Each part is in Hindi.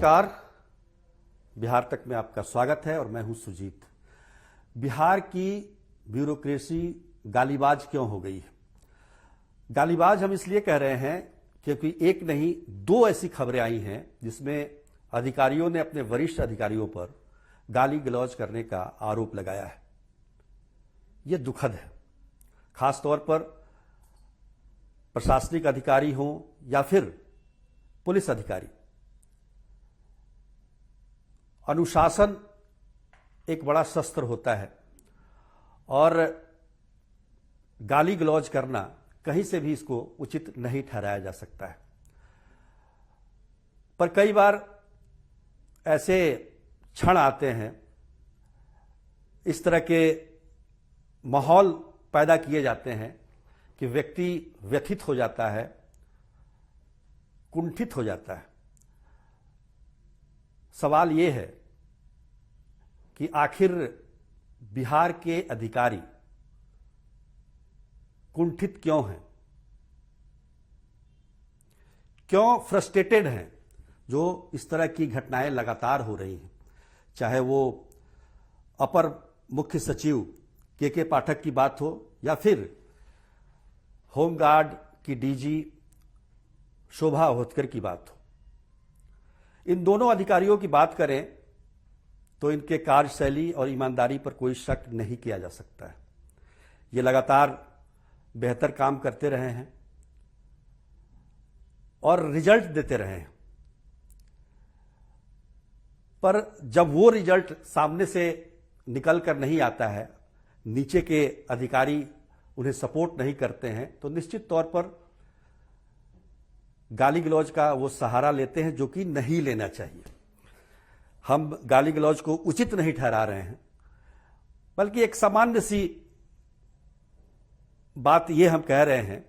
नमस्कार। बिहार तक में आपका स्वागत है और मैं हूं सुजीत। बिहार की ब्यूरोक्रेसी गालीबाज क्यों हो गई है? गालीबाज हम इसलिए कह रहे हैं क्योंकि एक नहीं दो ऐसी खबरें आई हैं जिसमें अधिकारियों ने अपने वरिष्ठ अधिकारियों पर गाली गलौज करने का आरोप लगाया है। यह दुखद है, खासतौर पर प्रशासनिक अधिकारी हों या फिर पुलिस अधिकारी। अनुशासन एक बड़ा शस्त्र होता है और गाली गलौज करना कहीं से भी इसको उचित नहीं ठहराया जा सकता है। पर कई बार ऐसे क्षण आते हैं, इस तरह के माहौल पैदा किए जाते हैं कि व्यक्ति व्यथित हो जाता है, कुंठित हो जाता है। सवाल यह है कि आखिर बिहार के अधिकारी कुंठित क्यों हैं, क्यों फ्रस्ट्रेटेड हैं जो इस तरह की घटनाएं लगातार हो रही हैं। चाहे वो अपर मुख्य सचिव के पाठक की बात हो या फिर होमगार्ड की डीजी शोभा होतकर की बात हो। इन दोनों अधिकारियों की बात करें तो इनके कार्यशैली और ईमानदारी पर कोई शक नहीं किया जा सकता है। ये लगातार बेहतर काम करते रहे हैं और रिजल्ट देते रहे हैं, पर जब वो रिजल्ट सामने से निकल कर नहीं आता है, नीचे के अधिकारी उन्हें सपोर्ट नहीं करते हैं, तो निश्चित तौर पर गाली गलौज का वो सहारा लेते हैं जो कि नहीं लेना चाहिए। हम गाली गलौज को उचित नहीं ठहरा रहे हैं, बल्कि एक सामान्य सी बात ये हम कह रहे हैं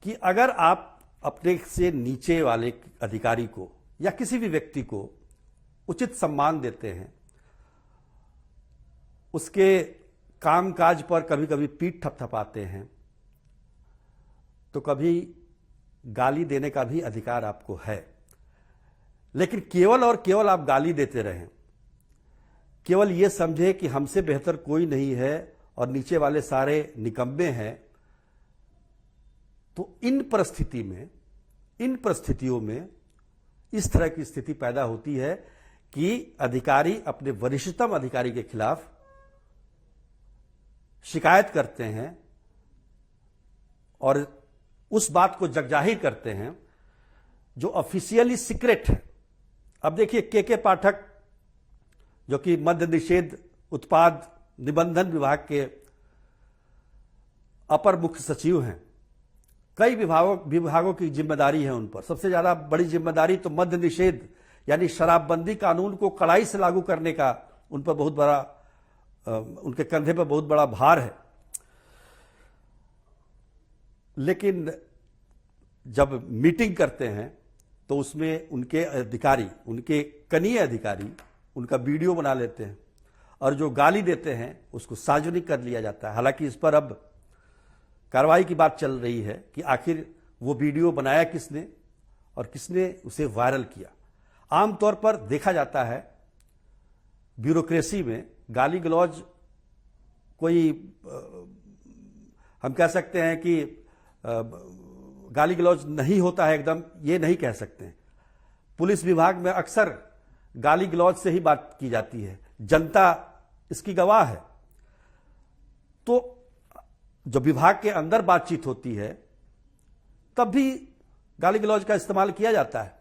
कि अगर आप अपने से नीचे वाले अधिकारी को या किसी भी व्यक्ति को उचित सम्मान देते हैं, उसके कामकाज पर कभी कभी पीठ थपथपाते हैं, तो कभी गाली देने का भी अधिकार आपको है। लेकिन केवल और केवल आप गाली देते रहें, केवल यह समझे कि हमसे बेहतर कोई नहीं है और नीचे वाले सारे निकम्मे हैं, तो इन परिस्थितियों में इस तरह की स्थिति पैदा होती है कि अधिकारी अपने वरिष्ठतम अधिकारी के खिलाफ शिकायत करते हैं और उस बात को जगजाहिर करते हैं जो ऑफिशियली सीक्रेट है। अब देखिए के पाठक जो कि मद्य निषेध उत्पाद निबंधन विभाग के अपर मुख्य सचिव हैं, कई विभागों की जिम्मेदारी है उन पर। सबसे ज्यादा बड़ी जिम्मेदारी तो मद्य निषेध यानी शराबबंदी कानून को कड़ाई से लागू करने का उन पर बहुत बड़ा, उनके कंधे पर बहुत बड़ा भार है। लेकिन जब मीटिंग करते हैं तो उसमें उनके अधिकारी, उनके कनीय अधिकारी उनका वीडियो बना लेते हैं और जो गाली देते हैं उसको सार्वजनिक कर लिया जाता है। हालांकि इस पर अब कार्रवाई की बात चल रही है कि आखिर वो वीडियो बनाया किसने और किसने उसे वायरल किया। आमतौर पर देखा जाता है ब्यूरोक्रेसी में गाली गलौज कोई हम कह सकते हैं कि गाली गलौज नहीं होता है, एकदम ये नहीं कह सकते हैं। पुलिस विभाग में अक्सर गाली गलौज से ही बात की जाती है, जनता इसकी गवाह है। तो जब विभाग के अंदर बातचीत होती है तब भी गाली गलौज का इस्तेमाल किया जाता है,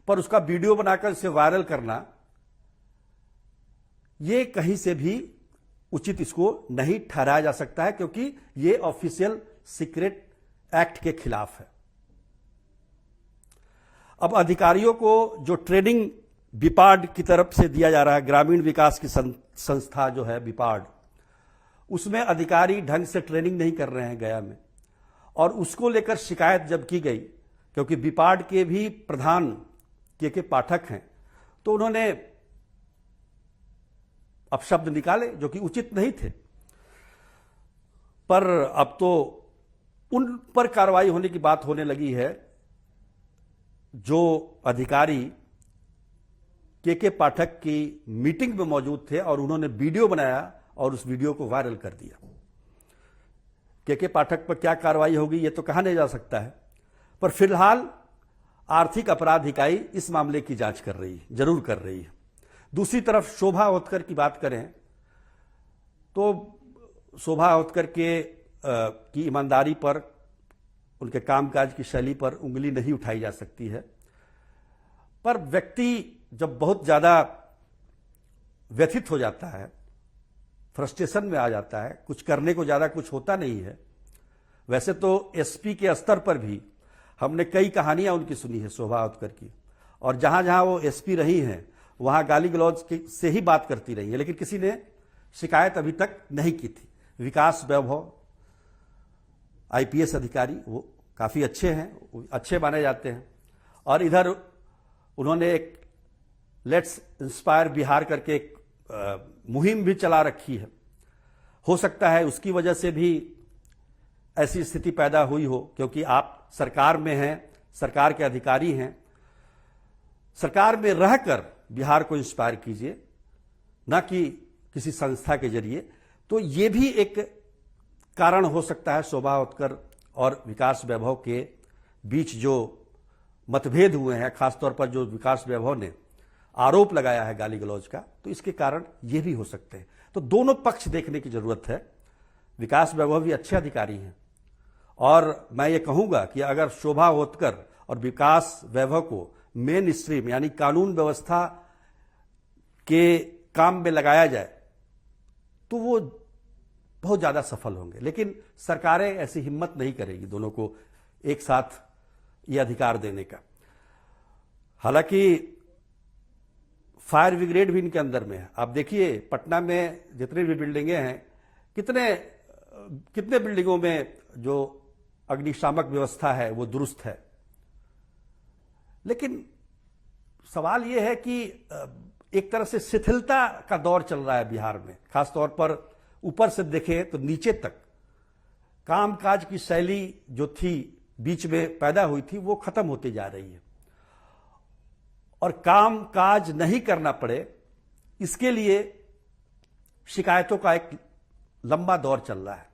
पर उसका वीडियो बनाकर इसे वायरल करना ये कहीं से भी उचित इसको नहीं ठहराया जा सकता है, क्योंकि ये ऑफिशियल सीक्रेट एक्ट के खिलाफ है। अब अधिकारियों को जो ट्रेनिंग बिपार्ड की तरफ से दिया जा रहा है, ग्रामीण विकास की संस्था जो है बिपार्ड, उसमें अधिकारी ढंग से ट्रेनिंग नहीं कर रहे हैं गया में, और उसको लेकर शिकायत जब की गई, क्योंकि बिपार्ड के भी प्रधान के पाठक हैं, तो उन्होंने अपशब्द निकाले जो कि उचित नहीं थे। पर अब तो उन पर कार्रवाई होने की बात होने लगी है जो अधिकारी के पाठक की मीटिंग में मौजूद थे और उन्होंने वीडियो बनाया और उस वीडियो को वायरल कर दिया। के पाठक पर क्या कार्रवाई होगी ये तो कहा नहीं जा सकता है, पर फिलहाल आर्थिक अपराध इकाई इस मामले की जांच कर रही है, जरूर कर रही है। दूसरी तरफ शोभा होतकर की बात करें तो शोभा होतकर की ईमानदारी पर, उनके कामकाज की शैली पर उंगली नहीं उठाई जा सकती है, पर व्यक्ति जब बहुत ज्यादा व्यथित हो जाता है, फ्रस्ट्रेशन में आ जाता है, कुछ करने को ज्यादा कुछ होता नहीं है। वैसे तो एसपी के स्तर पर भी हमने कई कहानियां उनकी सुनी है शोभा होतकर की, और जहां जहां वो एसपी रही हैं वहां गाली गलौज से ही बात करती रही है, लेकिन किसी ने शिकायत अभी तक नहीं की थी। विकास वैभव आईपीएस अधिकारी, वो काफी अच्छे हैं, अच्छे माने जाते हैं, और इधर उन्होंने एक लेट्स इंस्पायर बिहार करके एक मुहिम भी चला रखी है। हो सकता है उसकी वजह से भी ऐसी स्थिति पैदा हुई हो, क्योंकि आप सरकार में हैं, सरकार के अधिकारी हैं, सरकार में रहकर बिहार को इंस्पायर कीजिए, न कि किसी संस्था के जरिए। तो ये भी एक कारण हो सकता है शोभा होतकर और विकास वैभव के बीच जो मतभेद हुए हैं, खासतौर पर जो विकास वैभव ने आरोप लगाया है गाली गलौज का, तो इसके कारण ये भी हो सकते हैं। तो दोनों पक्ष देखने की जरूरत है। विकास वैभव भी अच्छे अधिकारी हैं, और मैं ये कहूंगा कि अगर शोभा होतकर और विकास वैभव को मेन स्ट्रीम यानी कानून व्यवस्था के काम में लगाया जाए तो वो बहुत ज्यादा सफल होंगे, लेकिन सरकारें ऐसी हिम्मत नहीं करेगी दोनों को एक साथ ये अधिकार देने का। हालांकि फायर ब्रिगेड भी इनके अंदर में है। आप देखिए पटना में जितनी भी बिल्डिंगें हैं, कितने बिल्डिंगों में जो अग्निशामक व्यवस्था है वो दुरुस्त है, लेकिन सवाल ये है कि एक तरह से शिथिलता का दौर चल रहा है बिहार में। खासतौर पर ऊपर से देखें तो नीचे तक कामकाज की शैली जो थी बीच में पैदा हुई थी वो खत्म होती जा रही है, और काम काज नहीं करना पड़े इसके लिए शिकायतों का एक लंबा दौर चल रहा है।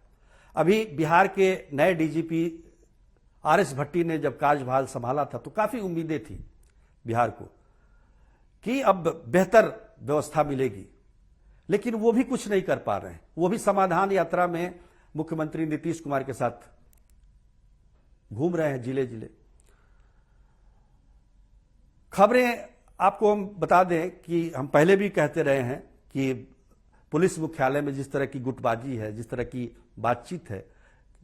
अभी बिहार के नए डीजीपी आरएस भट्टी ने जब कार्यभार संभाला था तो काफी उम्मीदें थी बिहार को कि अब बेहतर व्यवस्था मिलेगी, लेकिन वो भी कुछ नहीं कर पा रहे हैं। वो भी समाधान यात्रा में मुख्यमंत्री नीतीश कुमार के साथ घूम रहे हैं जिले जिले। खबरें आपको हम बता दें कि हम पहले भी कहते रहे हैं कि पुलिस मुख्यालय में जिस तरह की गुटबाजी है, जिस तरह की बातचीत है,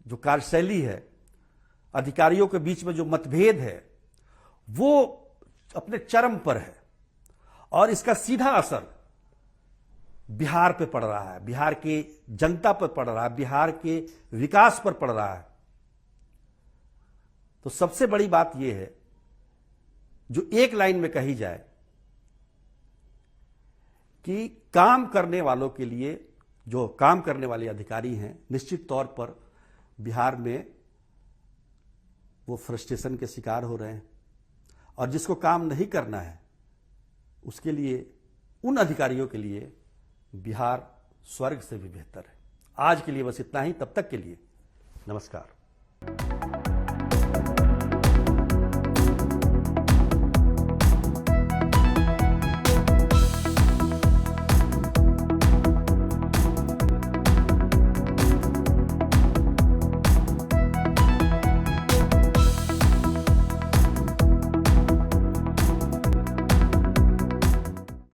जो कार्यशैली है, अधिकारियों के बीच में जो मतभेद है, वो अपने चरम पर है, और इसका सीधा असर बिहार पे पड़ रहा है, बिहार की जनता पर पड़ रहा है, बिहार के विकास पर पड़ रहा है। तो सबसे बड़ी बात यह है जो एक लाइन में कही जाए कि काम करने वालों के लिए, जो काम करने वाले अधिकारी हैं, निश्चित तौर पर बिहार में वो फ्रस्ट्रेशन के शिकार हो रहे हैं, और जिसको काम नहीं करना है उसके लिए, उन अधिकारियों के लिए बिहार स्वर्ग से भी बेहतर है। आज के लिए बस इतना ही। तब तक के लिए नमस्कार।